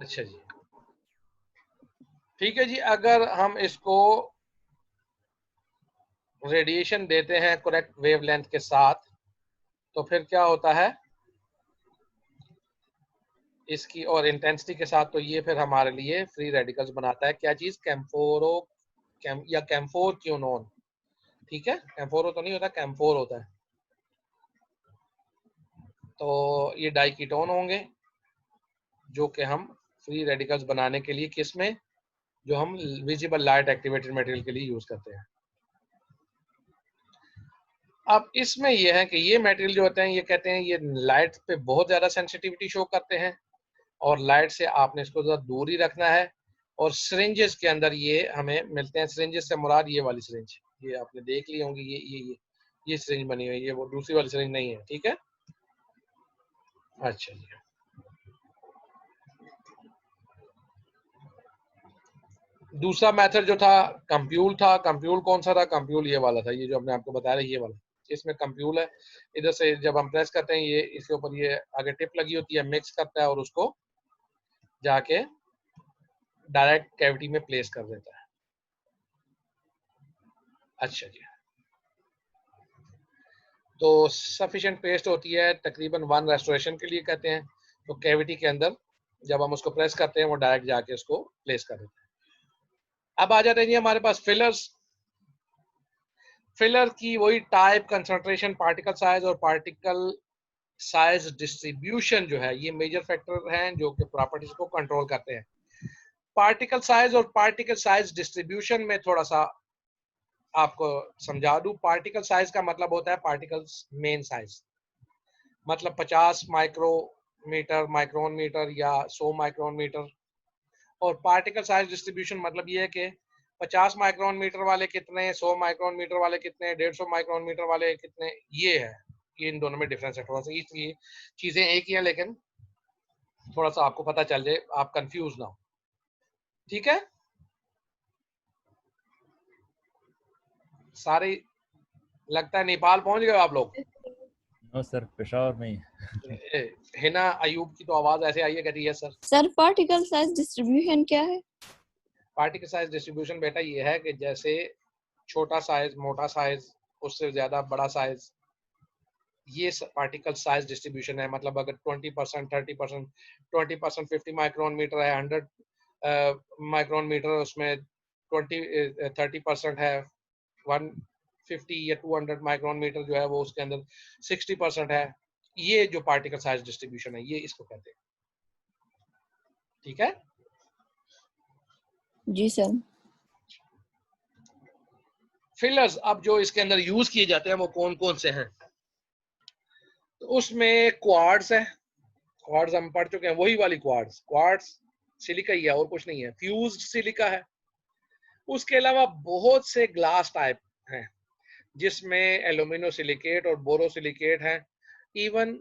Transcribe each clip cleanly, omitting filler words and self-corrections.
अच्छा जी, ठीक है जी। अगर हम इसको रेडिएशन देते हैं करेक्ट वेवलेंथ के साथ, तो फिर क्या होता है इसकी, और इंटेंसिटी के साथ, तो ये फिर हमारे लिए फ्री रेडिकल्स बनाता है। क्या चीज? या कैम्फोर क्यूनोन। ठीक है, कैम्फोरो तो नहीं होता, कैम्फोर होता है। तो ये डाइकीटोन होंगे जो कि हम फ्री रेडिकल्स बनाने के लिए किस में, जो हम विजिबल लाइट एक्टिवेटेड मटेरियल के लिए यूज करते हैं। अब इसमें यह है कि ये मटेरियल जो होते हैं, ये कहते हैं ये लाइट पे बहुत ज्यादा सेंसिटिविटी शो करते हैं, और लाइट से आपने इसको जरा दूर ही रखना है। और सिरिंजेस के अंदर ये हमें मिलते हैं। सिरिंजेस से मुराद ये वाली सिरिंज, ये आपने देख ली होंगी, ये सिरिंज बनी हुई है, ये वो दूसरी वाली सिरिंज नहीं है। ठीक है, अच्छा जी। दूसरा मेथड जो था कंप्यूल था। कंप्यूल कौन सा था? कंप्यूल ये वाला था, ये जो हमने आपको बताया, ये वाला। इसमें कंप्यूल है, इधर से जब हम प्रेस करते हैं, ये इसके ऊपर ये आगे टिप लगी होती है, मिक्स करता है और उसको जाके डायरेक्ट कैविटी में प्लेस कर देता है। अच्छा जी, तो सफिशिएंट पेस्ट होती है तकरीबन 1 रेस्टोरेशन के लिए कहते हैं। तो कैविटी के अंदर जब हम उसको प्रेस करते हैं, वो डायरेक्ट जाके उसको प्लेस कर देते हैं। अब आ जाते हैं जी हमारे पास फिलर्स। फिलर की वही टाइप, कंसंट्रेशन, पार्टिकल साइज और पार्टिकल साइज डिस्ट्रीब्यूशन जो है, ये मेजर फैक्टर हैं जो कि प्रॉपर्टीज को कंट्रोल करते हैं। पार्टिकल साइज और पार्टिकल साइज डिस्ट्रीब्यूशन में थोड़ा सा आपको समझा दूं। पार्टिकल साइज का मतलब होता है पार्टिकल्स मेन साइज, मतलब 50 माइक्रोमीटर, माइक्रोन मीटर या 100 माइक्रोन मीटर। और पार्टिकल साइज डिस्ट्रीब्यूशन मतलब ये है कि 50 माइक्रोन मीटर वाले कितने, 100 माइक्रोन मीटर वाले कितने, 150 माइक्रोन मीटर वाले कितने, ये है। ये इन दोनों में डिफरेंस है थोड़ा सा, इसलिए चीजें एक ही है, लेकिन थोड़ा सा आपको पता चल जाए, आप कंफ्यूज ना हो। ठीक है, सारे लगता है नेपाल पहुंच गए आप लोग। नो सर, पेशावर में ही। हिना अयूब की तो आवाज ऐसे आई है, कहती है sir. Sir particle size distribution क्या है? पार्टिकल साइज डिस्ट्रीब्यूशन बेटा ये है कि जैसे छोटा साइज, मोटा साइज, उससे ज्यादा बड़ा साइज, ये पार्टिकल साइज डिस्ट्रीब्यूशन है। मतलब अगर 20%, 30%, 20% 50 माइक्रोन मीटर है, 100 माइक्रोन मीटर, उसमें 30% है, 150 या 200 माइक्रोन मीटर जो है वो उसके अंदर 60% है। ये जो पार्टिकल साइज डिस्ट्रीब्यूशन है, ये इसको कहते हैं। ठीक है जी सर। फिलर्स अब जो इसके अंदर यूज किए जाते हैं वो कौन कौन से हैं? तो उसमें क्वार्ट्स है। क्वार्ट्स हम पढ़ चुके हैं, वही वाली क्वार्ट्स। क्वार्ट्स सिलिका ही है और कुछ नहीं है, फ्यूज्ड सिलिका है। उसके अलावा बहुत से ग्लास टाइप हैं जिसमें एल्यूमिनो सिलिकेट और बोरोसिलिकेट है। इवन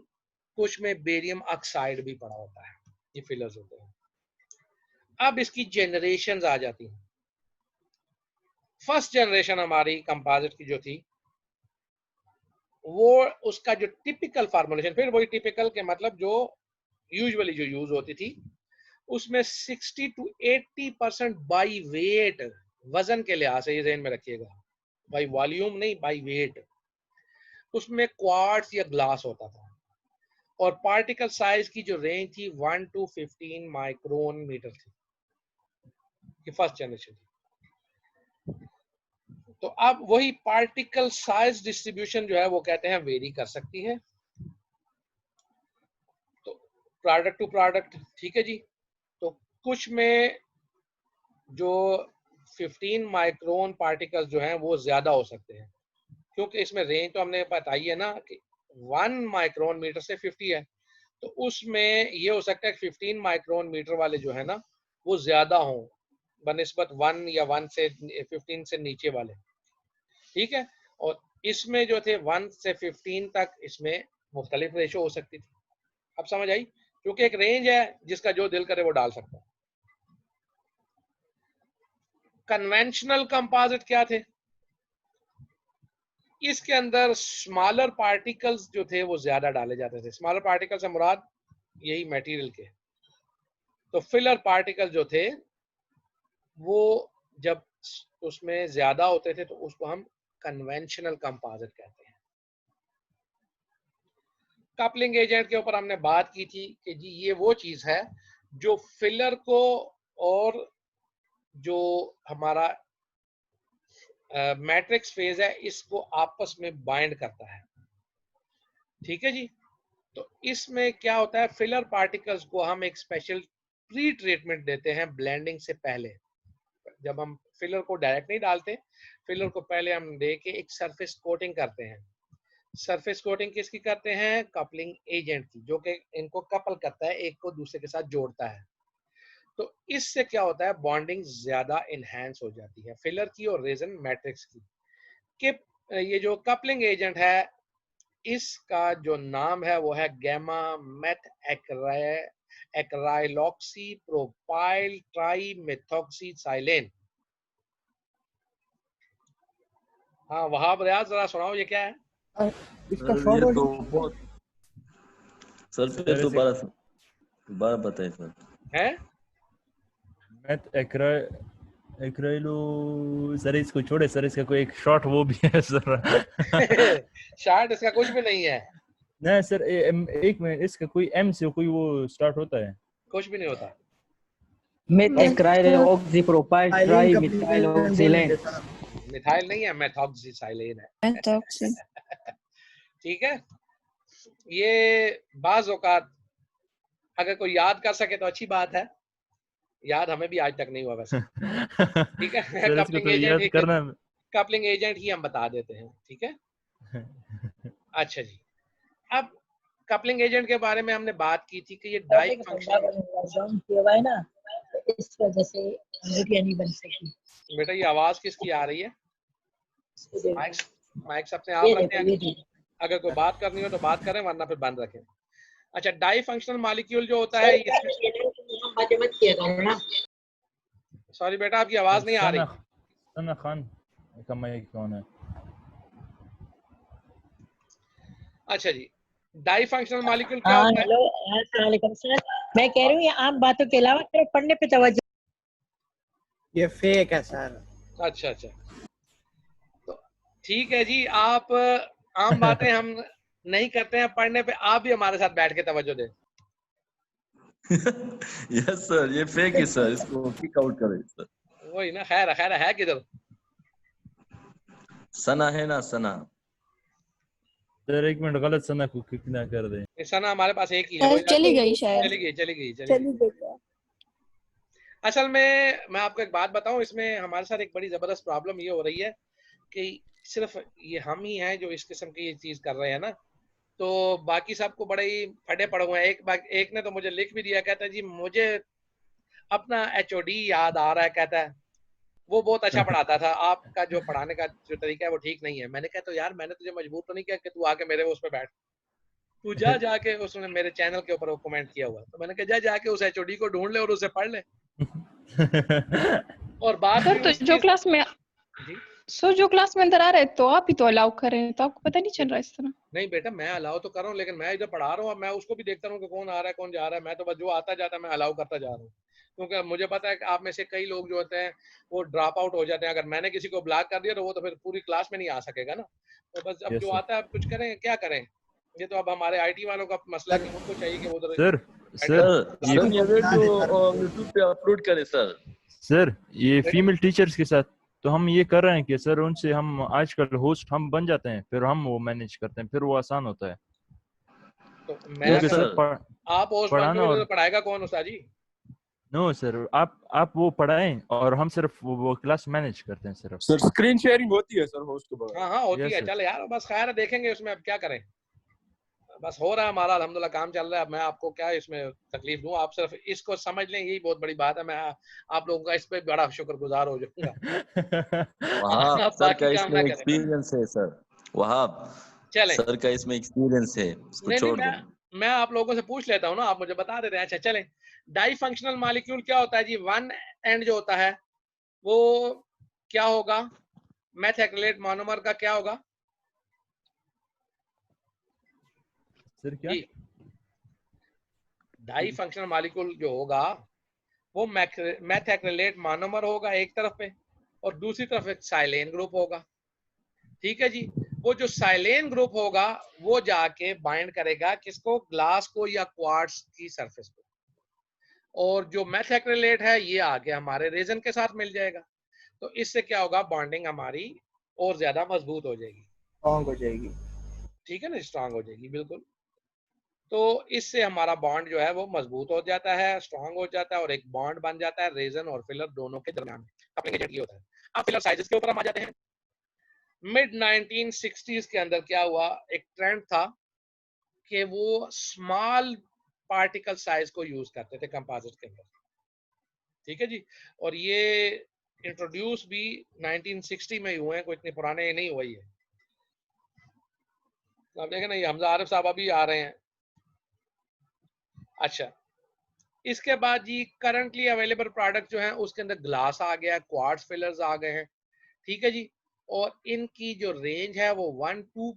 कुछ में बेरियम ऑक्साइड भी पड़ा होता है। ये फिलर्स होते हैं। अब इसकी जनरेशन आ जाती हैं। फर्स्ट जनरेशन हमारी कंपोजिट की जो थी, वो उसका जो टिपिकल फार्मूलेशन, फिर वही टिपिकल के मतलब जो यूजुअली जो यूज होती थी, उसमें 60 to 80% बाई वेट, वजन के लिहाज से ये ध्यान में रखिएगा, बाई वॉल्यूम नहीं, बाई वेट, उसमें क्वार्ट्स या ग्लास होता था। और पार्टिकल साइज की जो रेंज थी 1 to 15 माइक्रोन मीटर थी। ये फर्स्ट जनरेशन थी। तो अब वही पार्टिकल साइज डिस्ट्रीब्यूशन जो है वो कहते हैं वेरी कर सकती है, तो प्रोडक्ट टू प्रोडक्ट। ठीक है जी, तो कुछ में जो 15 माइक्रोन पार्टिकल्स जो हैं वो ज्यादा हो सकते हैं, क्योंकि इसमें रेंज तो हमने बताई है ना कि 1 माइक्रोन मीटर से 50 है। तो उसमें ये हो सकता है कि 15 माइक्रोन मीटर वाले जो है ना वो ज्यादा हो बनिस्बत 1 या 1 से 15 से नीचे वाले। ठीक है, और इसमें जो थे 1 से 15 तक, इसमें मुख्तलिफ रेशो हो सकती थी। अब समझ आई, क्योंकि एक रेंज है जिसका जो दिल करे वो डाल सकता है। कन्वेंशनल कंपोजिट क्या थे? इसके अंदर स्मॉलर पार्टिकल्स जो थे वो ज्यादा डाले जाते थे। स्मॉलर पार्टिकल से मुराद यही मटेरियल के, तो फिलर पार्टिकल जो थे वो जब उसमें ज्यादा होते थे तो उसको हम कन्वेंशनल कंपोजिट कहते हैं। कपलिंग एजेंट के ऊपर हमने बात की थी कि जी ये वो चीज है जो फिलर को और जो हमारा मैट्रिक्स फेज है इसको आपस में बाइंड करता है। ठीक है जी। तो इसमें क्या होता है, फिलर पार्टिकल्स को हम एक स्पेशल प्री ट्रीटमेंट देते हैं ब्लेंडिंग से पहले। जब हम फिलर को डायरेक्ट नहीं डालते, फिलर को पहले हम दे के एक सरफेस कोटिंग करते हैं। सरफेस कोटिंग किसकी करते हैं? कपलिंग एजेंट की, जो कि इनको कपल करता है, एक को दूसरे के साथ जोड़ता है। तो इससे क्या होता है, बॉन्डिंग ज्यादा इनहेंस हो जाती है फिलर की और रेजन मैट्रिक्स की। कि ये जो कपलिंग एजेंट है इसका जो नाम है वो है गैमा मेथ एक्राइलॉक्सी प्रोपाइल ट्राइमेथॉक्सीसाइलेन। हाँ वहाब रियाज जरा सुनाओ ये क्या है? इसका सर शॉर्ट ये वर्ड तो बहुत सर फिर दोबारा बताइए सर। है मैथ एक्राइलो सर, इसको छोड़े सर, इसका कोई एक शॉर्ट वो भी है सर। शायद इसका कुछ भी नहीं है, नहीं सर, एक मिनट, इसका कोई एम से कोई वो स्टार्ट होता है? कुछ भी नहीं होता। Meth acryl oxypropyl tri methyl oxylane. Methyl नहीं है, मेथॉक्सीसाइलेन है। मेथॉक्सी। ठीक है। ये बाज औकात अगर कोई याद कर सके तो अच्छी बात है, याद हमें भी आज तक नहीं हुआ वैसे। ठीक है। सर इसको कपलिंग तो याद एजेंट करना। कपलिंग एजेंट ही हम बता देते हैं। ठीक है। अच्छा जी, अब कपलिंग एजेंट के बारे में हमने बात की थी कि ये डाई फंक्शनल। लॉकडाउन किया हुआ है ना, तो इस वजह से वीडियो नहीं बन सकी। बेटा ये आवाज किसकी आ रही है? माइक अपने आप ये रखें, देखो, ये देखो। अगर कोई बात करनी हो तो बात करें वरना फिर बंद रखें। अच्छा, डाई फंक्शनल मॉलिक्यूल जो होता है इसमें, बातें मत किया करो ना। सॉरी बेटा आपकी आवाज नहीं आ रही। सना खान का माइक कौन है? अच्छा जी, डाई फंक्शनल मॉलिक्यूल क्या हाँ होता है? हेलो, अस्सलाम वालेकुम सर। मैं कह रही हूँ ये आम बातों के अलावा सिर्फ पढ़ने पे तवज्जो। ये फेक है सर। अच्छा अच्छा, तो ठीक है जी, आप आम बातें हम नहीं करते हैं, पढ़ने पे आप भी हमारे साथ बैठ के तवज्जो दें। यस सर, ये फेक है सर, इसको किक आउट करें सर। वही ना, खैर खैर है किधर? सना है ना, सना। सर एक मिनट, गलत सना को किक ना कर दे। सना हमारे पास एक ही है, चली गई शायद। चली गई। असल में मैं आपको एक बात बताऊं, इसमें हमारे साथ एक बड़ी जबरदस्त प्रॉब्लम ये हो रही है कि सिर्फ ये हम ही हैं जो इस किस्म की ये चीज कर रहे हैं ना, तो बाकी सबको बड़े ही फटे पड़े हुए हैं। एक ने तो मुझे लिख भी दिया, कहता है जी मुझे अपना एचओडी याद आ रहा है, कहता है वो बहुत अच्छा पढ़ाता था, आपका जो पढ़ाने का जो तरीका है वो ठीक नहीं है। मैंने कहा तो यार मैंने तुझे मजबूर तो नहीं किया कि तू आके मेरे उस पर बैठ, तू जा जाके, उसने मेरे चैनल के ऊपर वो कमेंट किया हुआ, तो मैंने कहा जा जाके उस एचओडी को ढूंढ ले और उसे पढ़ ले। और बात सर तो जो क्लास में जी जो क्लास में अंदर आ रहे तो आप ही तो अलाउ कर रहे हैं, तो आपको पता नहीं चल रहा इस तरह? नहीं बेटा, मैं अलाउ तो कर रहा हूँ, लेकिन मैं इधर पढ़ा रहा हूँ, अब मैं उसको भी देखता रहूँ कि कौन आ रहा है कौन जा रहा है। मैं तो बस जो आता जाता मैं अलाउ करता जा रहा हूँ, क्योंकि मुझे पता है कि आप में से कई लोग जो होते हैं वो ड्रॉप आउट हो जाते हैं। अगर मैंने किसी को ब्लॉक कर दिया तो वो तो फिर पूरी क्लास में नहीं आ सकेगा ना। तो बस अब Yes, जो sir. आता है, अब कुछ करें क्या करें, ये तो अब हमारे आईटी वालों का मसला है कि उनको चाहिए कि वो उधर सर सर ये ये वीडियो यूट्यूब पे अपलोड करें सर। सर ये फीमेल टीचर्स के साथ तो हम ये कर रहे हैं कि सर उनसे हम आजकल होस्ट हम बन जाते हैं, फिर हम वो मैनेज करते हैं, फिर वो आसान होता है। तो मैं क्योंकि Yes, सर sir. आप पोस्ट बन पढ़ाना के और पढ़ाएगा कौन उस्ताद जी? नो सर, आप वो पढ़ाएं और हम सिर्फ वो क्लास मैनेज करते हैं सिर्फ। सर स्क्रीन शेयरिंग होती है सर होस्ट के बाद। हाँ हाँ होती Yes, है। sir. चल यार बस खैर है, देखेंगे उसमें, अब क्या करें, बस हो रहा है हमारा अल्हम्दुलिल्लाह, काम चल रहा है। अब मैं आपको क्या इसमें तकलीफ दूं, आप सिर्फ इसको समझ लें, यही बहुत बड़ी बात है। मैं आप लोगों का इस पे बड़ा शुक्रगुजार हो जाऊंगा। वहाब आप सर बाकी का काम इसमें ना करें। एक्सपीरियंस है सर। वहाब चलें, सर का इसमें एक्सपीरियंस है, उसको नहीं छोड़ दो। मैं आप लोगों से पूछ लेता हूँ ना, आप मुझे बता देते हैं। अच्छा चलें, डाई फंक्शनल मॉलिक्यूल क्या होता है जी? वन एंड जो होता है वो क्या होगा? मेथ एक्रिलेट मोनोमर का क्या होगा सर क्या? जी? डाई फंक्शनल मॉलिक्यूल जो होगा वो मेथैक्रिलेट मोनोमर होगा एक तरफ पे, और दूसरी तरफ एक साइलेन ग्रुप होगा। ठीक है जी। वो जो साइलेन ग्रुप होगा वो जाके बाइंड करेगा किसको, ग्लास को या क्वार्ट्ज की सरफेस को, और जो मेथैक्रिलेट है ये आगे हमारे रेजन के साथ मिल जाएगा। तो इससे क्या होगा, बॉन्डिंग हमारी और ज्यादा मजबूत हो जाएगी, स्ट्रॉन्ग हो जाएगी। ठीक है ना, स्ट्रांग हो जाएगी बिल्कुल। तो इससे हमारा बॉन्ड जो है वो मजबूत हो जाता है, स्ट्रांग हो जाता है, और एक बॉन्ड बन जाता है रेजन और फिलर दोनों के दरमियान। कपलिंग एजेंट ये होता है। अब फिलर साइजेस के ऊपर हम आ जाते हैं। मिड 1960s के अंदर क्या हुआ, एक ट्रेंड था कि वो स्मॉल पार्टिकल साइज को यूज करते थे कंपोजिट के अंदर। ठीक है जी। और ये इंट्रोड्यूस भी 1960 में हुए हैं, कोई इतने पुराने नहीं हुए ये। आप देखें ना, ये हमजा आरिफ साहब अभी आ रहे हैं। अच्छा, इसके बाद जी करंटली अवेलेबल प्रोडक्ट जो है उसके अंदर ग्लास आ गया, क्वार्ट्ज फिलर्स आ गए हैं। ठीक है जी। और इनकी जो रेंज है वो 1 to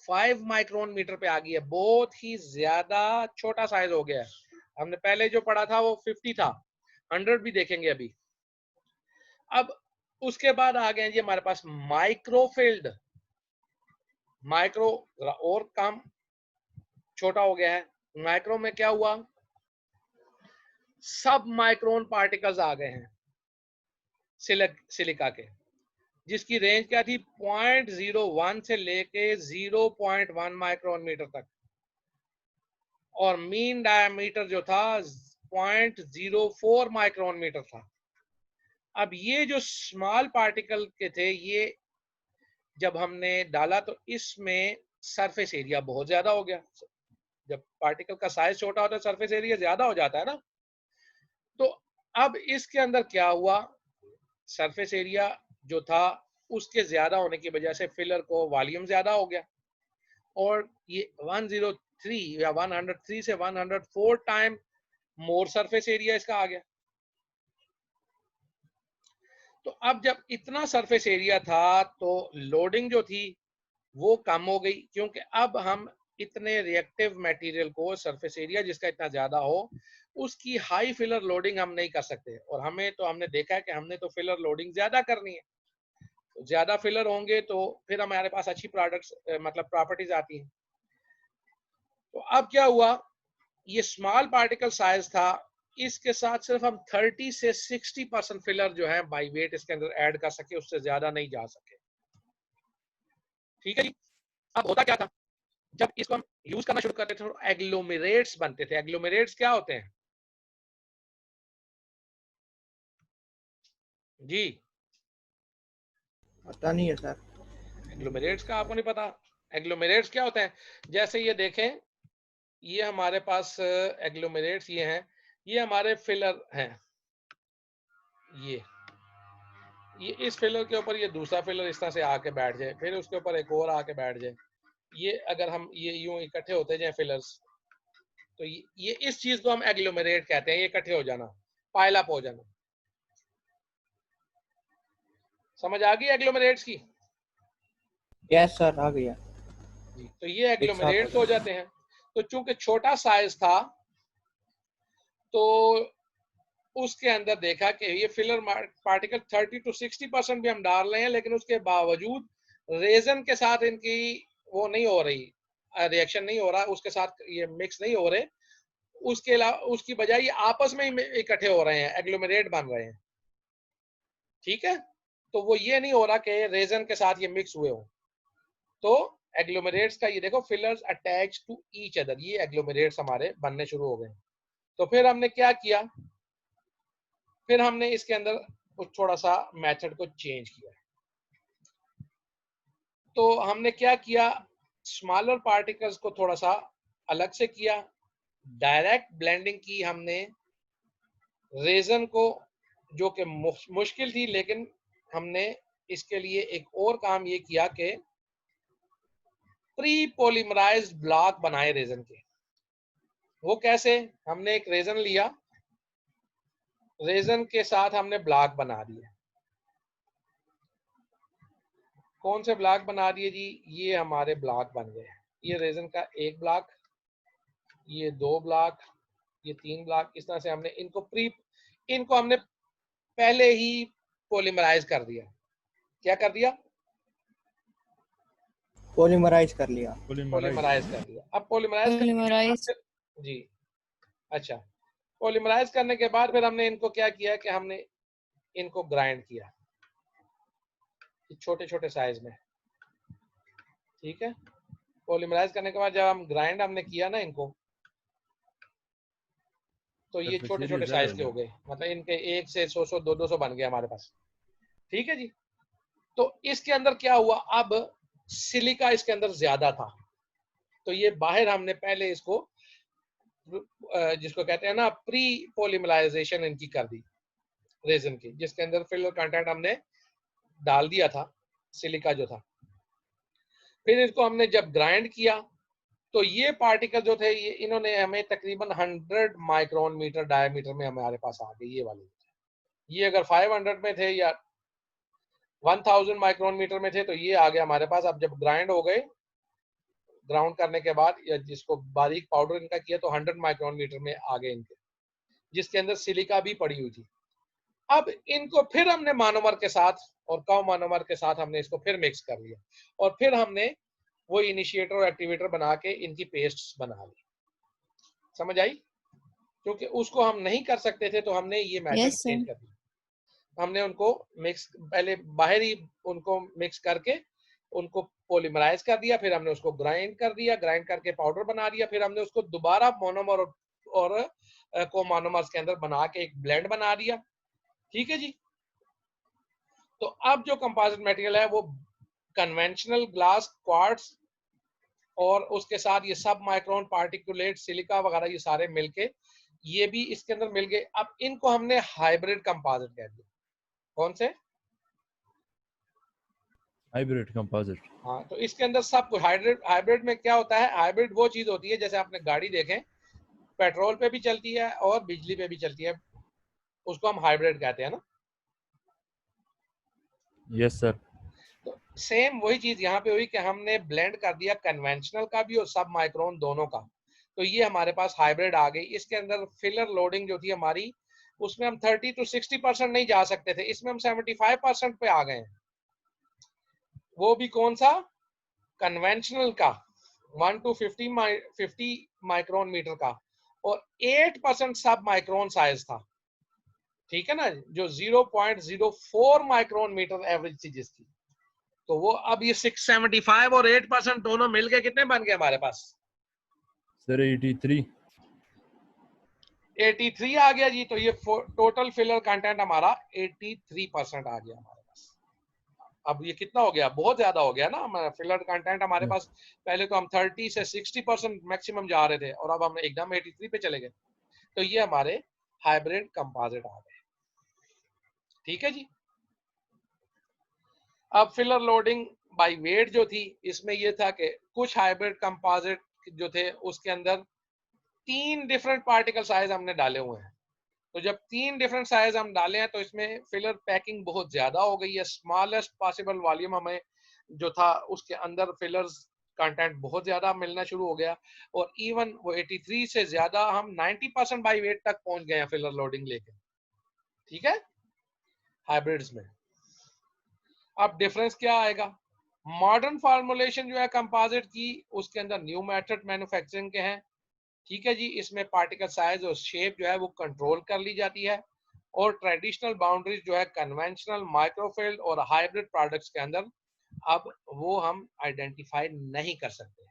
5 माइक्रोन मीटर पे आ गई है, बहुत ही ज्यादा छोटा साइज हो गया है। हमने पहले जो पढ़ा था वो 50 था, 100 भी देखेंगे अभी। अब उसके बाद आ गए जी हमारे पास माइक्रोफिल्ड, माइक्रो और कम छोटा हो गया है। माइक्रो में क्या हुआ, सब माइक्रोन पार्टिकल्स आ गए हैं सिलिका के, जिसकी रेंज क्या थी 0.01 से लेके 0.1 माइक्रोन मीटर तक, और मीन डायमीटर जो था 0.04 माइक्रोन मीटर था। अब ये जो स्मॉल पार्टिकल के थे, ये जब हमने डाला तो इसमें सरफेस एरिया बहुत ज्यादा हो गया। जब पार्टिकल का साइज छोटा होता है सरफेस एरिया ज्यादा हो जाता है ना। तो अब इसके अंदर क्या हुआ, सरफेस एरिया जो था उसके ज्यादा होने की वजह से फिलर को वॉल्यूम ज्यादा हो गया, और ये 103 या 103 से 104 टाइम मोर सरफेस एरिया इसका आ गया। तो अब जब इतना सरफेस एरिया था तो लोडिंग जो थी वो कम हो गई, क्योंकि अब हम इतने रिएक्टिव मटेरियल को, सरफेस एरिया जिसका इतना ज्यादा हो, उसकी हाई फिलर लोडिंग हम नहीं कर सकते। और हमने देखा है कि हमने तो फिलर लोडिंग ज्यादा करनी है, तो ज्यादा फिलर होंगे तो फिर हमारे पास अच्छी प्रोडक्ट्स मतलब प्रॉपर्टीज आती हैं। तो अब क्या हुआ, ये स्मॉल पार्टिकल साइज था, इसके साथ सिर्फ हम 30 से 60% फिलर जो है बाई वेट इसके अंदर ऐड कर सके, उससे ज्यादा नहीं जा सके। ठीक है जी। अब होता क्या था, जब इसको हम यूज करना शुरू करते थे तो एग्लोमेरेट्स बनते थे। एग्लोमेरेट्स क्या होते हैं जी? पता नहीं है सर। एग्लोमेरेट्स का आपको नहीं पता? एग्लोमेरेट्स क्या होते हैं, जैसे ये देखें, ये हमारे पास एग्लोमेरेट्स ये हैं, ये हमारे फिलर हैं। ये इस फिलर के ऊपर ये दूसरा फिलर इस तरह से आके बैठ जाए, फिर उसके ऊपर एक और आके बैठ जाए। ये अगर हम ये यूं इकट्ठे होते जाए फिलर्स, तो ये इस चीज को हम एग्लोमेरेट कहते हैं, ये इकट्ठे हो जाना, पाइल अप हो जाना। समझ आ गई एग्लोमेरेट्स की? यस सर, आ गया। जी, तो ये एक साथ एग्लोमेरेट्स हो हो जाए। जाते हैं। तो चूंकि छोटा साइज था तो उसके अंदर देखा कि ये फिलर पार्टिकल 30 to 60% भी हम डाल रहे हैं, लेकिन उसके बावजूद रेजन के साथ इनकी वो नहीं हो रही, रिएक्शन नहीं हो रहा, उसके साथ ये मिक्स नहीं हो रहे। उसके अलावा उसकी बजाय ये आपस में ही इकट्ठे हो रहे हैं, एग्लोमेरेट बन रहे हैं। ठीक है। तो वो ये नहीं हो रहा कि रेजन के साथ ये मिक्स हुए हो। तो एग्लोमेरेट्स का ये देखो, fillers attach to each other, ये एग्लोमेरेट्स हमारे बनने शुरू हो गए। तो फिर हमने क्या किया, फिर हमने इसके अंदर कुछ थोड़ा सा मेथड को चेंज किया। तो हमने क्या किया, स्मॉलर पार्टिकल्स को थोड़ा सा अलग से किया, डायरेक्ट ब्लेंडिंग की हमने रेजन को, जो कि मुश्किल थी, लेकिन हमने इसके लिए एक और काम ये किया कि प्री पॉलीमराइज्ड ब्लॉक बनाए रेजन के। वो कैसे, हमने एक रेजन लिया, रेजन के साथ हमने ब्लॉक बना दिए। कौन से ब्लॉक बना दिए जी, ये हमारे ब्लॉक बन गए। ये रेजन का एक ब्लॉक, ये दो ब्लॉक, ये तीन ब्लॉक, इस तरह से हमने इनको इनको हमने पहले ही पॉलीमराइज कर दिया। क्या कर दिया? पॉलीमराइज कर लिया। पॉलीमराइज कर दिया। अब पॉलीमराइज Polymerize. जी, अच्छा, पॉलीमराइज करने के बाद फिर हमने इनको क्या किया कि हमने इनको ग्राइंड किया छोटे छोटे साइज में, ठीक है। पॉलीमराइज करने के बाद जब हम ग्राइंड हमने किया ना इनको, तो ये छोटे छोटे साइज के हो गए, मतलब इनके 1 से 100 200 बन गए हमारे पास, ठीक है जी। तो इसके अंदर क्या हुआ, अब सिलिका इसके अंदर ज्यादा था, तो ये बाहर हमने पहले इसको जिसको कहते हैं ना प्री पॉलीमराइजेशन इनकी कर दी रेजिन की, जिसके अंदर फिलर कंटेंट हमने डाल दिया था, सिलिका जो था। फिर इसको हमने जब ग्राइंड किया तो ये पार्टिकल जो थे ये इन्होंने हमें तकरीबन 100 माइक्रोन मीटर डायमीटर में हमारे पास आ गए ये वाले। ये अगर 500 में थे या 1000 माइक्रोन मीटर में थे तो ये आ गए हमारे पास। अब जब ग्राइंड हो गए, ग्राउंड करने के बाद या जिसको बारीक पाउडर इनका किया तो 100 माइक्रोन मीटर में आ गए इनके, जिसके अंदर सिलिका भी पड़ी हुई थी। अब इनको फिर हमने मोनोमर के साथ और कम मोनोमर के साथ हमने इसको फिर मिक्स कर लिया और फिर हमने वो इनिशिएटर और एक्टिवेटर बना के इनकी पेस्ट बना ली। समझ आई? क्योंकि उसको हम नहीं कर सकते थे तो हमने ये मेथड Yes, sir. चेंज कर दिया। हमने उनको मिक्स पहले बाहर ही उनको मिक्स करके उनको पॉलीमराइज कर दिया, फिर हमने उसको ग्राइंड कर दिया, ग्राइंड करके पाउडर बना दिया, फिर हमने उसको दोबारा मोनोमर और को मोनोमर्स के अंदर बना के एक ब्लेंड बना दिया, ठीक है जी। तो अब जो कंपोजिट मटेरियल है वो कन्वेंशनल ग्लास, क्वार्ट्ज और उसके साथ ये सब माइक्रोन पार्टिकुलेट सिलिका वगैरह ये सारे मिलके ये भी इसके अंदर मिल गए। अब इनको हमने हाइब्रिड कंपोजिट कह दिया। कौन से? Hybrid composite. हाँ, तो इसके अंदर सब कुछ हाइब्रिड में क्या होता है, हाइब्रिड वो चीज होती है जैसे आपने गाड़ी देखें, पेट्रोल पे भी चलती है और बिजली पे भी चलती है, उसको हम हाइब्रिड कहते हैं ना। Yes sir. तो सेम वही चीज यहाँ पे हुई कि हमने ब्लेंड कर दिया कन्वेंशनल का भी और सब माइक्रोन दोनों का, तो ये हमारे पास हाइब्रिड आ गई। इसके अंदर फिलर लोडिंग जो थी हमारी, उसमें हम 30 to 60% नहीं जा सकते थे, इसमें हम 75% पे आ गए हैं। वो भी कौन सा? कन्वेंशनल का 1 to 50 माइक्रोन मीटर का, और 8% सब माइक्रोन साइज था, ठीक है ना, जो 0.04 माइक्रोन मीटर एवरेज थी जिसकी। तो वो अब ये 675 और 8% दोनों मिलके कितने बन गए हमारे पास? सर 83 आ गया जी। तो ये टोटल फिलर कंटेंट हमारा 83% आ गया हमारे पास। अब ये कितना हो गया? बहुत ज्यादा हो गया ना फिलर कंटेंट हमारे पास। पहले तो हम 30 से 60% मैक्सिमम जा रहे थे और अब हम एकदम 83 पे चले गए। तो ये हमारे हाइब्रिड कंपोजिट आ गए, ठीक है जी। अब फिलर लोडिंग बाय वेट जो थी, इसमें ये था कि कुछ हाइब्रिड कंपोजिट जो थे उसके अंदर 3 डिफरेंट पार्टिकल साइज हमने डाले हुए हैं। तो जब 3 डिफरेंट साइज हम डाले हैं तो इसमें फिलर पैकिंग बहुत ज्यादा हो गई है। स्मॉलेस्ट पॉसिबल वॉल्यूम हमें जो था उसके अंदर फिलर्स कंटेंट बहुत ज्यादा मिलना शुरू हो गया, और इवन वो 83 से ज्यादा हम 90% बाय वेट तक पहुंच गए हैं फिलर लोडिंग लेके, ठीक है, हाइब्रिड्स में। अब डिफरेंस क्या आएगा? मॉडर्न फार्मूलेशन जो है कंपोजिट की, उसके अंदर न्यू मेथड मैन्युफैक्चरिंग के हैं, ठीक है जी। इसमें पार्टिकल साइज और शेप जो है वो कंट्रोल कर ली जाती है, और ट्रेडिशनल बाउंड्रीज जो है कन्वेंशनल, माइक्रोफील्ड और हाइब्रिड प्रोडक्ट्स के अंदर अब वो हम आइडेंटिफाई नहीं कर सकते।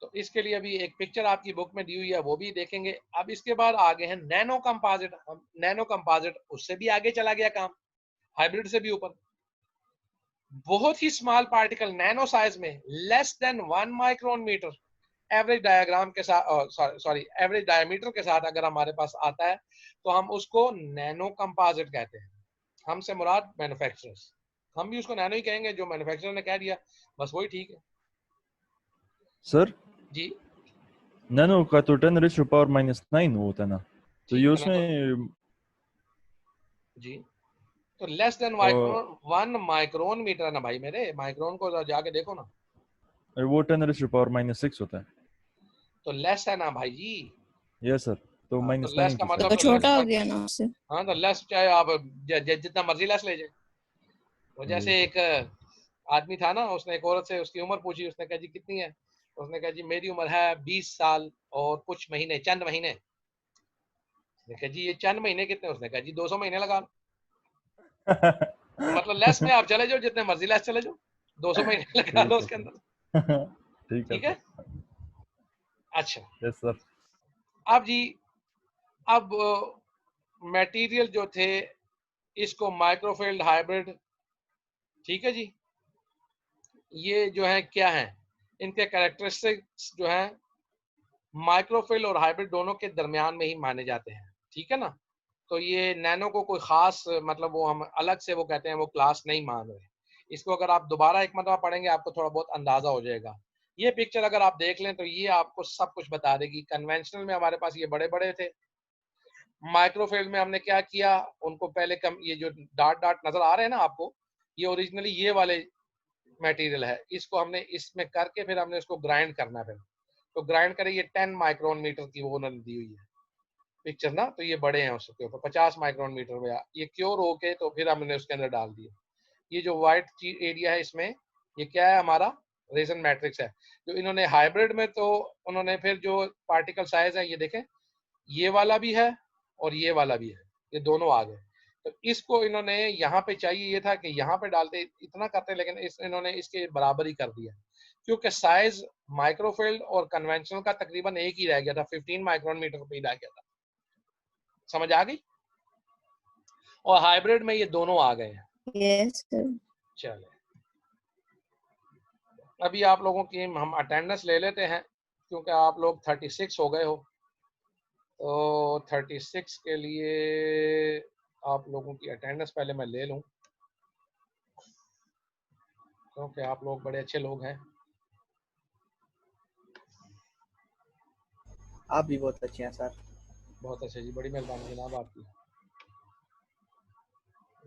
तो इसके लिए अभी एक पिक्चर आपकी बुक में दी हुई है, वो भी देखेंगे। अब इसके बाद आगे है नैनो कंपोजिट। नैनो कंपोजिट उससे भी आगे चला गया काम, हाइब्रिड से भी ऊपर। बहुत ही स्मॉल पार्टिकल नैनो साइज में, less than 1 micron metre average diagram के साथ, सॉरी एवरेज डायमीटर के साथ अगर हमारे पास आता है तो हम उसको नैनो कंपोजिट कहते हैं। हमसे मुराद मैन्युफैक्चरर्स, हम भी उसको नैनो ही कहेंगे, जो मैन्युफैक्चरर ने कह दिया बस वही ठीक है सर। जी। नैनो का तो 10⁻⁻⁹ होता है ना, तो ये उसमें जी तो less than micron 1 micron metre है ना भाई मेरे, माइक्रोन को जाके देखो ना, वो 10⁻⁻⁶ होता है, तो लेस है ना भाई जी। Yes sir. तो हाँ, माइनस तो लेस नाइन का की मतलब तो तो लेस छोटा हो का, गया ना उससे। हाँ तो लेस चाहे आप जितना मर्जी लेस ले जाए। तो जैसे एक आदमी था ना, उसने एक औरत से उसकी उम्र पूछी, उसने कहा जी कितनी है, उसने कहा जी मेरी उम्र है 20 साल और कुछ महीने, चंद महीने। उसने कहा जी ये चंद महीने कितने, उसने कहा जी 200 महीने लगा लो। तो मतलब लेस में आप चले जाओ, जितने मर्जी लेस चले जाओ, 200 महीने लगा लो उसके अंदर। ठीक है ठीक है, सर। अच्छा। Yes sir. अब जी, अब मटेरियल जो थे, इसको माइक्रोफील्ड हाइब्रिड, ठीक है जी, ये जो है क्या है, इनके कैरेक्टरिस्टिक्स जो है माइक्रोफील्ड और हाइब्रिड दोनों के दरमियान में ही माने जाते हैं, ठीक है ना। तो ये नैनो को कोई खास मतलब वो हम अलग से वो कहते हैं वो क्लास नहीं मान रहे। इसको अगर आप दोबारा एक मरतबा पढ़ेंगे आपको थोड़ा बहुत अंदाजा हो जाएगा। ये पिक्चर अगर आप देख लें तो ये आपको सब कुछ बता देगी। कन्वेंशनल में हमारे पास ये बड़े बड़े थे, माइक्रोफील्ड में हमने क्या किया, उनको पहले कम, ये जो डाट डाट नजर आ रहे हैं ना आपको, ये ओरिजिनली ये वाले मटेरियल है, इसको हमने इसमें करके फिर हमने इसको ग्राइंड करना है। फिर तो ग्राइंड करें, ये 10 माइक्रोन मीटर की वो उन्होंने दी हुई है पिक्चर ना, तो ये बड़े हैं उसके ऊपर 50 माइक्रोन मीटर में, ये क्योर होके तो फिर हमने उसके अंदर डाल दिया। ये जो व्हाइट एरिया है इसमें, ये क्या है, हमारा रेजन मैट्रिक्स है। जो इन्होंने हाइब्रिड में तो उन्होंने फिर जो पार्टिकल साइज है, ये देखें, ये वाला भी है और ये वाला भी है, ये दोनों आ गए। तो इसको इन्होंने यहाँ पे चाहिए ये था कि यहाँ पे डालते इतना करते, लेकिन इन्होंने इसके बराबर ही कर दिया, क्योंकि साइज माइक्रोफील्ड और कन्वेंशनल का तकरीबन एक ही रह गया था, 15 माइक्रोन मीटर पे ही रह गया था। समझ आ गई। और हाइब्रिड में ये दोनों आ गए हैं। Yes sir. चले, अभी आप लोगों की हम अटेंडेंस ले लेते हैं, क्योंकि आप लोग 36 हो गए हो। तो 36 के लिए आप लोगों की अटेंडेंस पहले मैं ले लूं, क्योंकि आप लोग बड़े अच्छे लोग हैं। आप भी बहुत अच्छे हैं सर। बहुत अच्छे जी, बड़ी मेहरबानी जनाब आपकी।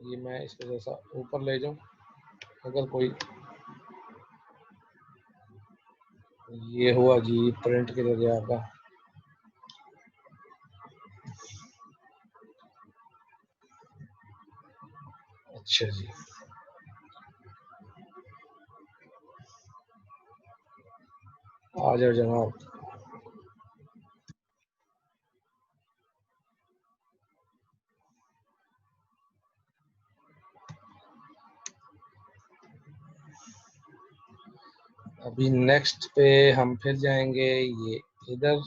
ये मैं इसको जैसा ऊपर ले जाऊं, अगर कोई ये हुआ जी प्रिंट के जरिए आपका, अच्छा जी। आ जाओ जनाब। अभी नेक्स्ट पे हम फिर जाएंगे, ये इधर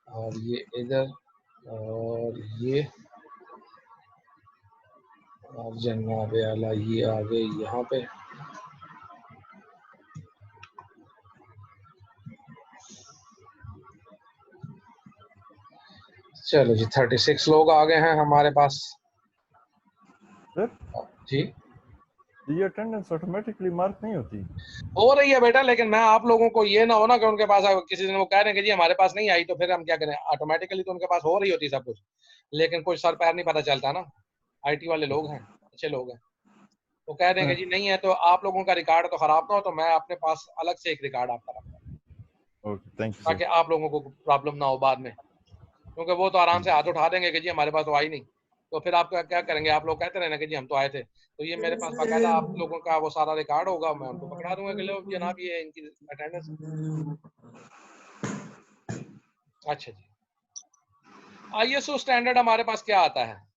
और ये इधर और ये, और जनाब आला ये आ गए यहाँ पे। चलो जी, 36 लोग आ गए हैं हमारे पास। सर जी, ये अटेंडेंस ऑटोमेटिकली मार्क नहीं होती। हो रही है बेटा, लेकिन मैं आप लोगों को ये ना हो ना कि उनके पास किसी दिन वो कह रहे हैं कि जी हमारे पास नहीं आई, तो फिर हम क्या करें। ऑटोमेटिकली तो उनके पास हो रही होती सब कुछ, लेकिन कुछ सर पैर नहीं पता चलता ना। आईटी वाले लोग हैं, अच्छे लोग हैं, वो कह रहे हैं कि जी नहीं है, तो आप लोगों का रिकॉर्ड तो खराब ना हो, तो मैं अपने पास अलग से एक रिकॉर्ड आपका रखता हूं, ओके थैंक यू ताकि सर। आप लोगों को प्रॉब्लम ना हो बाद में, क्योंकि वो तो आराम से हाथ उठा देंगे कि जी हमारे पास तो आई नहीं। तो फिर आप क्या करेंगे, आप लोग कहते रहना कि जी हम तो आए थे। तो ये मेरे पास बाकायदा आप लोगों का वो सारा रिकॉर्ड होगा, मैं उनको पकड़ा दूंगा कि लो जनाब ये इनकी अटेंडेंस। अच्छा जी, आईएसओ स्टैंडर्ड हमारे पास क्या आता है।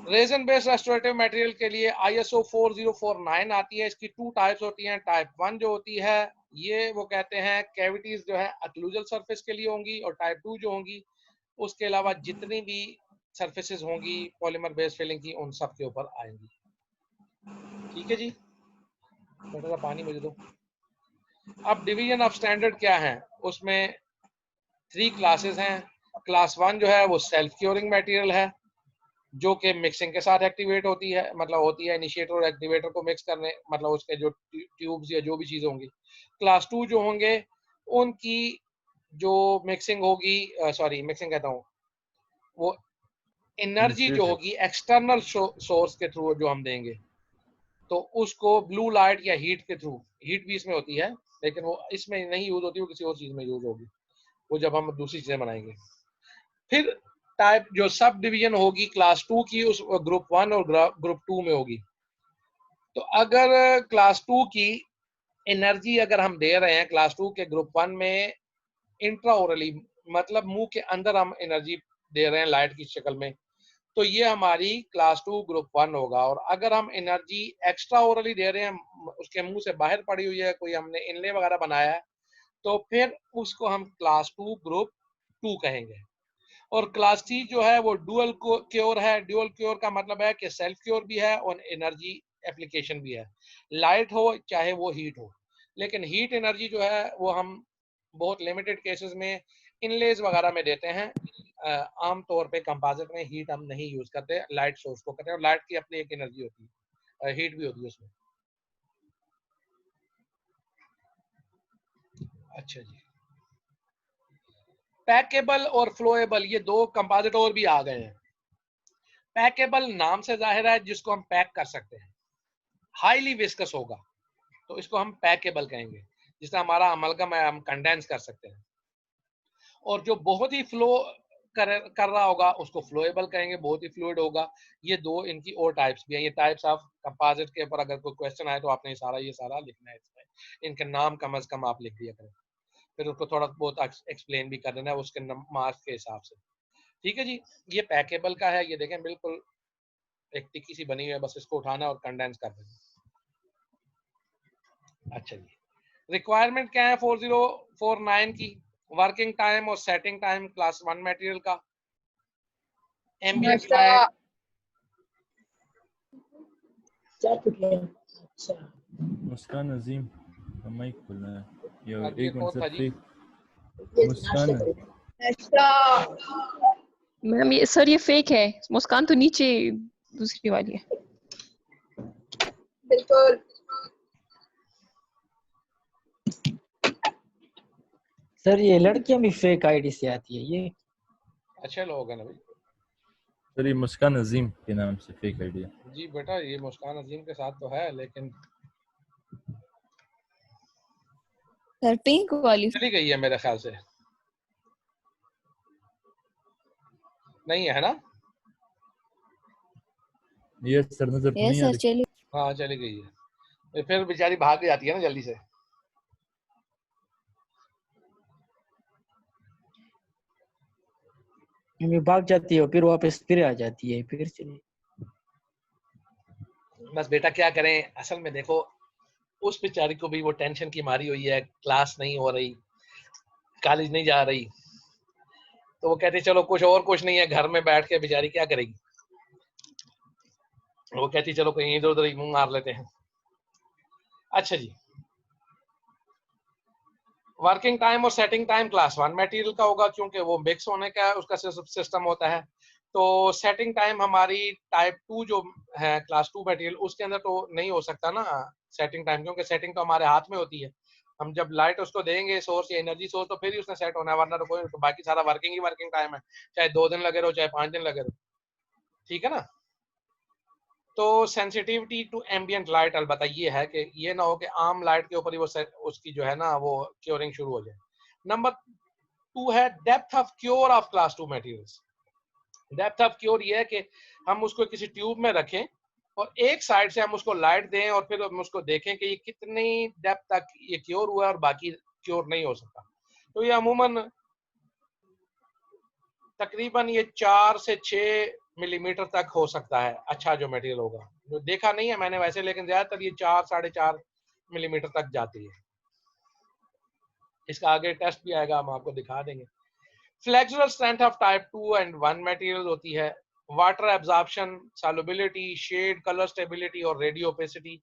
रेजन बेस्ड रेस्टोरेटिव मटेरियल के लिए आईएसओ 4049 आती है। इसकी 2 टाइप्स होती हैं। टाइप 1 जो होती है, ये वो कहते हैं कैविटीज जो है अक्लूजल सरफेस के लिए होंगी, और टाइप 2 जो होंगी, उसके अलावा जितनी भी सरफेसेस होंगी पॉलीमर बेस्ड फिलिंग की, उन सब के ऊपर आएंगी। ठीक है जी, थोड़ा सा पानी मुझे दो। अब डिवीजन ऑफ स्टैंडर्ड क्या है, उसमें 3 क्लासेस हैं। क्लास 1 जो है वो सेल्फ क्योरिंग मटेरियल है, जो कि मिक्सिंग के साथ एक्टिवेट होती है, मतलब होती है इनिशिएटर और एक्टिवेटर को मिक्स करने, मतलब उसके जो ट्यूब्स या जो भी चीज़ें होंगी। क्लास 2 जो होंगे, उनकी जो मिक्सिंग होगी, सॉरी मिक्सिंग कहता हूँ, वो एनर्जी जो होगी एक्सटर्नल सोर्स के थ्रू जो हम देंगे, तो उसको ब्लू लाइट या हीट के थ्रू, हीट भी इसमें होती है लेकिन वो इसमें नहीं यूज होती, वो किसी और चीज़ में यूज होगी। वो जब हम दूसरी चीजें बनाएंगे। फिर टाइप जो सब डिवीजन होगी क्लास 2 की, उस ग्रुप 1 और ग्रुप 2 में होगी। तो अगर क्लास 2 की एनर्जी अगर हम दे रहे हैं क्लास 2 के ग्रुप 1 में इंट्रा ओरली, मतलब मुंह के अंदर हम एनर्जी दे रहे हैं लाइट की शक्ल में, तो ये हमारी क्लास 2 ग्रुप 1 होगा। और अगर हम एनर्जी एक्स्ट्रा ओरली दे रहे हैं, उसके मुंह से बाहर पड़ी हुई है, कोई हमने इनले वगैरह बनाया है, तो फिर उसको हम क्लास 2 ग्रुप 2 कहेंगे। और क्लास 3 जो है वो डुअल क्योर है। डुअल क्योर का मतलब है कि सेल्फ क्योर भी है और एनर्जी एप्लीकेशन भी है, लाइट हो चाहे वो हीट हो। लेकिन हीट एनर्जी जो है वो हम बहुत लिमिटेड केसेस में इनलेज वगैरह में देते हैं। आम तौर पे कंपोजिट में हीट हम नहीं यूज करते, लाइट सोर्स को करते हैं, और लाइट की अपनी एक एनर्जी होती है, हीट भी होती है उसमें। अच्छा जी, पैकेबल और फ्लोएबल, ये दो कंपोजिट और भी आ गए हैं। पैकेबल नाम से जाहिर है जिसको हम पैक कर सकते हैं, हाईली विस्कस होगा तो इसको हम पैकेबल कहेंगे। जिससे हमारा अमलगम है हम कंडेंस कर सकते हैं। और जो बहुत ही फ्लो कर रहा होगा उसको फ्लोएबल कहेंगे, बहुत ही फ्लूइड होगा। ये दो इनकी और टाइप्स भी हैं। ये टाइप्स ऑफ कंपोजिट के ऊपर अगर कोई क्वेश्चन आए तो आपने ये सारा लिखना है इसमें। इनके नाम कम से कम आप लिख दिया करें, फिर उसको थोड़ा बहुत एक्सप्लेन भी कर देना है उसके मार्क्स के हिसाब से। ठीक है जी, ये पैकेबल का है। ये देखें बिल्कुल एक टिक्की सी बनी हुई है, बस इसको उठाना और कंडेंस कर देना। अच्छा जी, रिक्वायरमेंट क्या है 4049 की? वर्किंग टाइम और सेटिंग टाइम क्लास 1 मटेरियल का, एम्बिएंट लाइट। अच्छा, मुस्कान अजीम का माइक खुला है। ये अब ये एक कौन मिनट था सर, जी? मुस्कान है। मैम ये सर ये फेक है, मुस्कान तो नीचे दूसरी वाली है। बिल्कुल। सर ये लड़कियां भी फेक आईडी से आती है ये। अच्छे लोग हैं ना भाई। सर ये मुस्कान अजीम के नाम से फेक आइडिया। जी बेटा, ये मुस्कान अजीम के साथ तो है, लेकिन सर पिंक वाली चली गई है मेरे ख्याल से। नहीं है ना? ये सर नजर तो यस नहीं आ सर रही। चलिए। हाँ चली गई है, फिर बेचारी भाग जाती है ना जल्दी से। भाग जाती है फिर वापस फिर आ जाती है फिर चली। बस बेटा क्या करें, असल में देखो उस बेचारी को भी वो टेंशन की मारी हुई है, क्लास नहीं हो रही, कॉलेज नहीं जा रही, तो वो कहती चलो कुछ नहीं है, घर में बैठ के बेचारी क्या करेगी। वो कहती चलो कहीं इधर उधर ही मुंह मार लेते हैं। अच्छा जी, वर्किंग टाइम और सेटिंग टाइम क्लास 1 मटेरियल का होगा, क्योंकि वो मिक्स होने का उसका सिस्टम होता है। तो सेटिंग टाइम हमारी टाइप 2 जो है क्लास 2 मटेरियल, उसके अंदर तो नहीं हो सकता ना सेटिंग टाइम, क्योंकि सेटिंग तो हमारे हाथ में होती है। हम जब लाइट उसको देंगे सोर्स या एनर्जी सोर्स, तो फिर ही उसने सेट होना है, वरना तो कोई तो बाकी सारा वर्किंग टाइम है, चाहे 2 दिन लगे रहो चाहे 5 दिन लगे रहो। ठीक है ना? तो सेंसिटिविटी टू एम्बिएंट लाइट अलबत्ता ये है कि ये ना हो कि आम लाइट के ऊपर ही वो उसकी जो है ना वो क्योरिंग शुरू हो जाए। नंबर 2 है depth of cure of class 2 materials. Depth of cure ये है कि हम उसको किसी ट्यूब में रखें और एक साइड से हम उसको लाइट दें और फिर हम उसको देखें कि ये कितनी डेप्थ तक ये क्योर हुआ है और बाकी क्योर नहीं हो सकता। तो ये अमूमन तकरीबन ये 4 से 6 मिलीमीटर तक हो सकता है, अच्छा जो मटेरियल होगा। जो देखा नहीं है मैंने वैसे, लेकिन ज्यादातर ये 4-4.5 मिलीमीटर तक जाती है। इसका आगे टेस्ट भी आएगा, हम आपको दिखा देंगे। Flexural strength of type 2 and 1 material होती है। Water absorption, solubility, shade, colour stability और रेडियो ओपेसिटी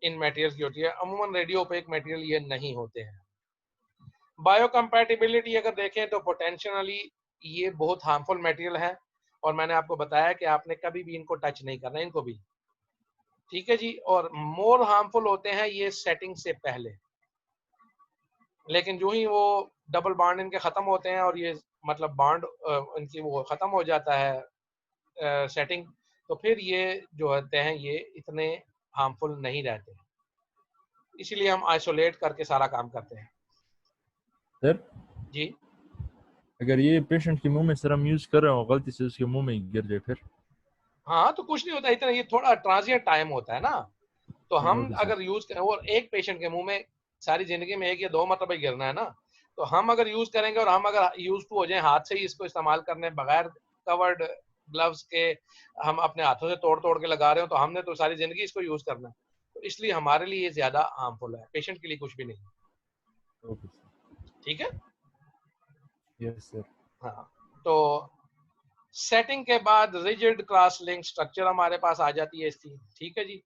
इन मटेरियल्स की होती है। अमूमन रेडियो ओपेक मटेरियल ये नहीं होते हैं। बायोकम्पैटिबिलिटी अगर देखें तो पोटेंशियली ये बहुत हार्मफुल मटेरियल है, और मैंने आपको बताया कि आपने कभी भी इनको टच नहीं करना, इनको भी। ठीक है जी, और मोर हार्मफुल होते हैं ये सेटिंग से पहले, लेकिन जो ही वो डबल बॉन्ड इनके खत्म होते हैं और ये मतलब बॉन्ड इनकी वो खत्म हो जाता है सेटिंग, तो फिर ये जो होते हैं ये इतने हार्मफुल नहीं रहते। इसीलिए हम आइसोलेट करके सारा काम करते हैं। सर जी अगर ये पेशेंट के मुंह में सर हम यूज कर रहे हो गलती से उसके मुंह में ही गिर जाए फिर? हाँ तो कुछ नहीं होता इतना, ये थोड़ा ट्रांजिएंट टाइम होता है ना, तो हम ओके सर। अगर यूज करें, और एक पेशेंट के मुंह में सारी जिंदगी में 1 या 2 मरतबा गिरना है ना, तो हम अगर यूज करेंगे और हम अगर यूज टू हो जाए हाथ से ही इसको इस्तेमाल करने बगैर कवर्ड ग्लव्स के, हम अपने हाथों से तोड़ तोड़ के लगा रहे हो, तो हमने तो सारी जिंदगी इसको यूज करना है, तो इसलिए हमारे लिए ये ज्यादा हार्मफुल है, पेशेंट के लिए कुछ भी नहीं। Okay sir. ठीक है। Yes sir. हाँ तो सेटिंग के बाद रिजिड क्रॉस लिंक स्ट्रक्चर हमारे पास आ जाती है इसकी। ठीक है जी।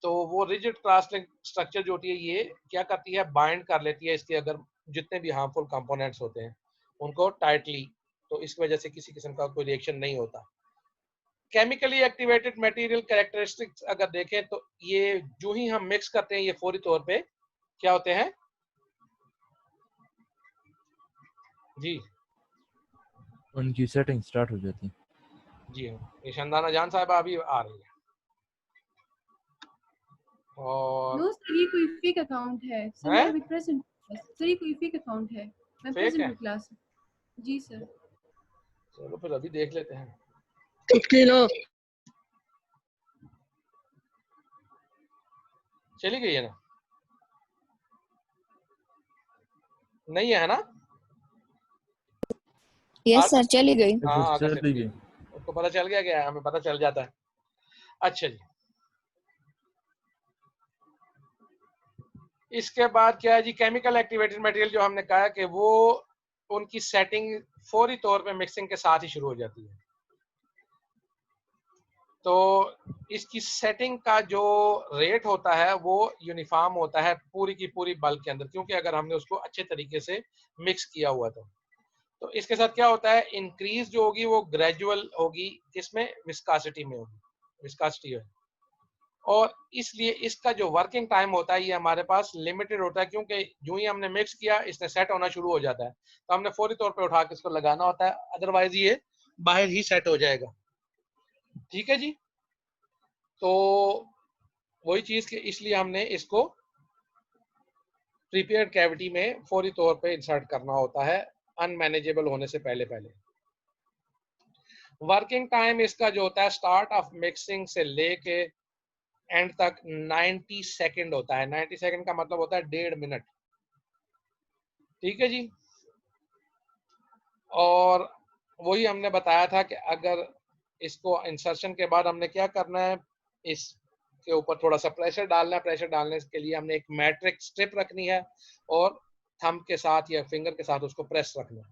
तो वो रिजिड क्रॉस लिंक स्ट्रक्चर जो होती है ये क्या करती है, बाइंड कर लेती है इसके अगर जितने भी हार्मफुल कंपोनेंट्स होते हैं उनको टाइटली, तो इस वजह से किसी किस्म का कोई रिएक्शन नहीं होता। केमिकली एक्टिवेटेड मटेरियल कैरेक्टरिस्टिक्स अगर देखें तो ये जो ही हम मिक्स करते हैं ये फौरी तौर पे क्या होते हैं जी, उनकी सेटिंग स्टार्ट हो जाती है। जी हाँ, ये शंदाना जान साहब अभी आ रही है। और नो सर, ये कोई फेक अकाउंट है सर, मैं अभी प्रेजेंट सर, ये कोई फेक अकाउंट है, मैं प्रेजेंट हूँ क्लास में। जी सर। चलो फिर अभी देख लेते हैं। चली गई है ना, नहीं है ना? यस सर चली गई। हाँ चली गई। उसको पता चल गया क्या, हमें पता चल जाता है। अच्छा जी, इसके बाद क्या है जी, केमिकल एक्टिवेटेड मटेरियल जो हमने कहा कि वो उनकी सेटिंग फौरी तौर पे मिक्सिंग के साथ ही शुरू हो जाती है। तो इसकी सेटिंग का जो रेट होता है वो यूनिफॉर्म होता है पूरी की पूरी बल्क के अंदर, क्योंकि अगर हमने उसको अच्छे तरीके से मिक्स किया हुआ तो इसके साथ क्या होता है, इंक्रीज जो होगी वो ग्रेजुअल होगी, किसमें, विस्कासिटी में होगी, विस्कासिटी है। और इसलिए इसका जो वर्किंग टाइम होता है ये हमारे पास लिमिटेड होता है, क्योंकि जो ही हमने मिक्स किया इसने सेट होना शुरू हो जाता है, तो हमने फौरी तौर पे उठा के इसको लगाना होता है, अदरवाइज ये बाहर ही सेट हो जाएगा। ठीक है जी। तो वही चीज के इसलिए हमने इसको प्रीपेयर्ड कैविटी में फौरी तौर पे इंसर्ट करना होता है, अनमैनेजेबल होने से पहले पहले। वर्किंग टाइम इसका जो होता है स्टार्ट ऑफ मिक्सिंग से लेके एंड तक 90 सेकंड होता है। 90 सेकंड का मतलब होता है 1.5 मिनट। ठीक है जी। और वही हमने बताया था कि अगर इसको इंसर्शन के बाद हमने क्या करना है, इसके ऊपर थोड़ा सा प्रेशर डालना है। प्रेशर डालने के लिए हमने एक मैट्रिक स्ट्रिप रखनी है और थंब के साथ या फिंगर के साथ उसको प्रेस रखना है।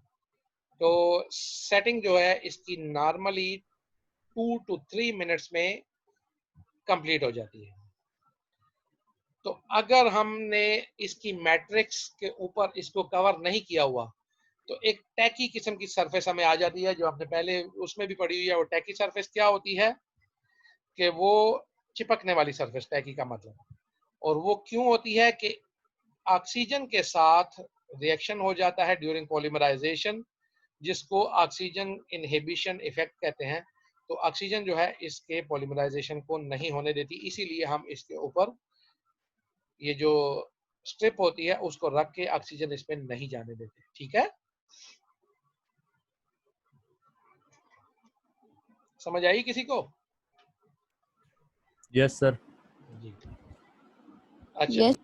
तो सेटिंग जो है इसकी नॉर्मली 2 to 3 मिनट्स में कंप्लीट हो जाती है। तो अगर हमने इसकी मैट्रिक्स के ऊपर इसको कवर नहीं किया हुआ तो एक टैकी किस्म की सरफेस हमें आ जाती है, जो आपने पहले उसमें भी पढ़ी हुई है। वो टैकी सरफेस क्या होती है कि वो चिपकने वाली सरफेस, टैकी का मतलब। और वो क्यों होती है कि ऑक्सीजन के साथ रिएक्शन हो जाता है ड्यूरिंग पॉलीमराइजेशन, जिसको ऑक्सीजन इनहिबिशन इफेक्ट कहते हैं। तो ऑक्सीजन जो है इसके पॉलीमराइजेशन को नहीं होने देती, इसीलिए हम इसके ऊपर ये जो स्ट्रिप होती है उसको रख के ऑक्सीजन इसमें नहीं जाने देते। ठीक है, समझ आई किसी को? Yes sir. जी। अच्छा Yes.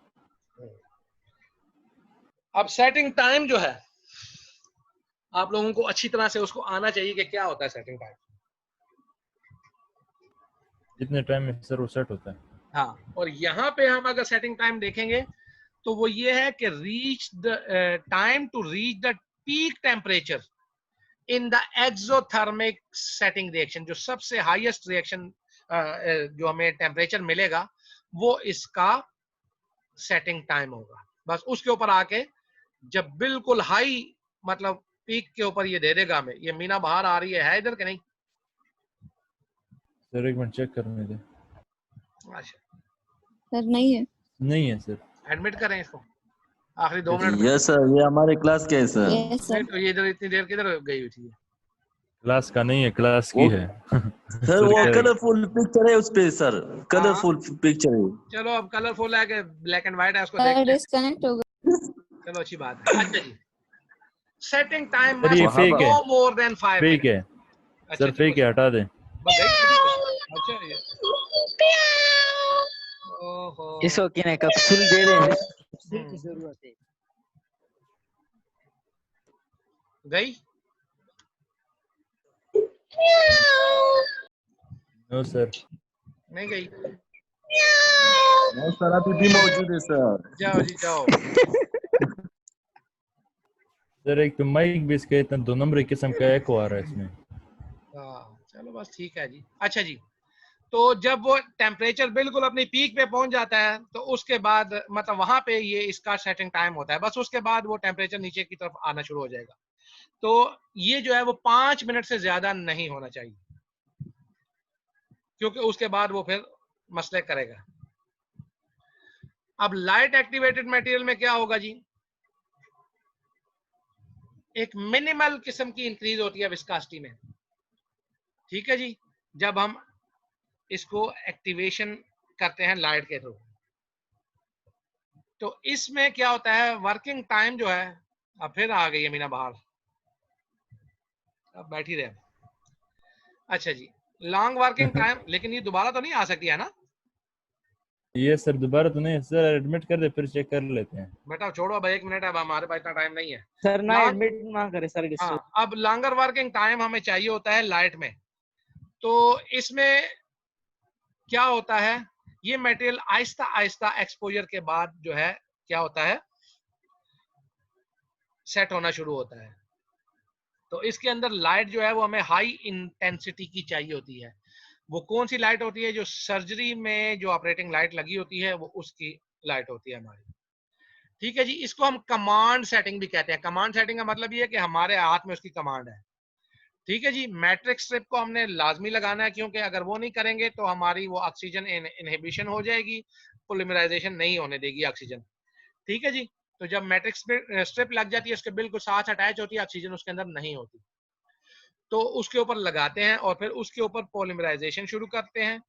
अब सेटिंग टाइम जो है आप लोगों को अच्छी तरह से उसको आना चाहिए कि क्या होता है सेटिंग टाइम। कितने टाइम में सर वो सेट होता है? हाँ, और यहाँ पे हम अगर सेटिंग टाइम देखेंगे तो वो ये है कि reach the time to reach the peak temperature in the exothermic setting reaction. जो सबसे हाईएस्ट रिएक्शन जो हमें टेम्परेचर मिलेगा वो इसका सेटिंग टाइम होगा। बस उसके ऊपर आके जब बिल्कुल हाई मतलब पीक के ऊपर ये दे देगा हमें। ये मीना बाहर आ रही है इधर के नहीं? सर एक मिनट चेक करने दे। अच्छा, सर नहीं है। नहीं है सर। एडमिट करें इसको आखिरी 2 मिनट में। यस सर, ये हमारे क्लास के है सर। Yes sir. तो ये इधर इतनी देर किधर गई हुई थी? क्लास का नहीं है, क्लास की है। सर वो कलरफुल पिक्चर है उस पे सर, कलरफुल पिक्चर है। चलो अब कलरफुल है कि ब्लैक एंड व्हाइट है उसको सर देखते हैं। डिस्कनेक्ट हो गया। चलो अच्छी बात है। अच्छा जी, सेटिंग टाइम सर ये मस्ट फेक है, नो मोर देन 5 फेक है अच्छा सर, फेक है, हटा दें। अच्छा ये ओहो इसको कहने कैप्सूल दे रहे हैं, कैप्सूल की जरूरत है। गई नो सर, नहीं गई। नो सर अभी भी मौजूद है सर। जाओ जी जाओ। सर एक तो माइक भी इसका इतना 2 नंबर किस्म का एको आ रहा है इसमें। हाँ चलो बस ठीक है जी। अच्छा जी, तो जब वो टेम्परेचर बिल्कुल अपनी पीक पे पहुंच जाता है तो उसके बाद मतलब वहां पे ये इसका सेटिंग टाइम होता है, बस उसके बाद वो टेम्परेचर नीचे की तरफ आना शुरू हो जाएगा। तो ये जो है वो 5 मिनट से ज्यादा नहीं होना चाहिए, क्योंकि उसके बाद वो फिर मसले करेगा। अब लाइट एक्टिवेटेड मटेरियल में क्या होगा जी, एक मिनिमल किस्म की इंक्रीज होती है विस्कोसिटी में, ठीक है जी, जब हम इसको एक्टिवेशन करते हैं लाइट के थ्रू। तो इसमें क्या होता है, वर्किंग टाइम जो है, अब फिर आ गई है मीना बाहर, अब बैठी रहे। अच्छा जी, लॉन्ग वर्किंग टाइम, लेकिन ये दोबारा तो नहीं आ सकती है ना? ये सर दोबारा तो नहीं सर, एडमिट कर दे फिर चेक कर लेते हैं। बेटा छोड़ो अब 1 मिनट, अब हमारे पास इतना टाइम नहीं है सर ना Long- एडमिट ना करे सर किसी। हाँ, अब लॉन्गर वर्किंग टाइम हमें चाहिए होता है लाइट में। तो इसमें क्या होता है, ये मटेरियल आहिस्ता आहिस्ता एक्सपोजर के बाद जो है क्या होता है, सेट होना शुरू होता है। तो इसके अंदर लाइट जो है वो हमें हाई इंटेंसिटी की चाहिए होती है। वो कौन सी लाइट होती है, जो सर्जरी में जो ऑपरेटिंग लाइट लगी होती है वो उसकी लाइट होती है हमारी, ठीक है जी। इसको हम कमांड सेटिंग भी कहते हैं। कमांड सेटिंग का मतलब ये है कि हमारे हाथ में उसकी कमांड है, ठीक है जी। मैट्रिक्स स्ट्रिप को हमने लाजमी लगाना है, क्योंकि अगर वो नहीं करेंगे तो हमारी वो ऑक्सीजन इनहिबिशन हो जाएगी, पॉलीमराइजेशन नहीं होने देगी ऑक्सीजन, ठीक है जी। तो जब मैट्रिक्स स्ट्रिप लग जाती है, उसके बिल्कुल साथ अटैच होती है, ऑक्सीजन उसके अंदर नहीं होती, तो उसके ऊपर लगाते हैं और फिर उसके ऊपर पॉलीमराइजेशन शुरू करते हैं।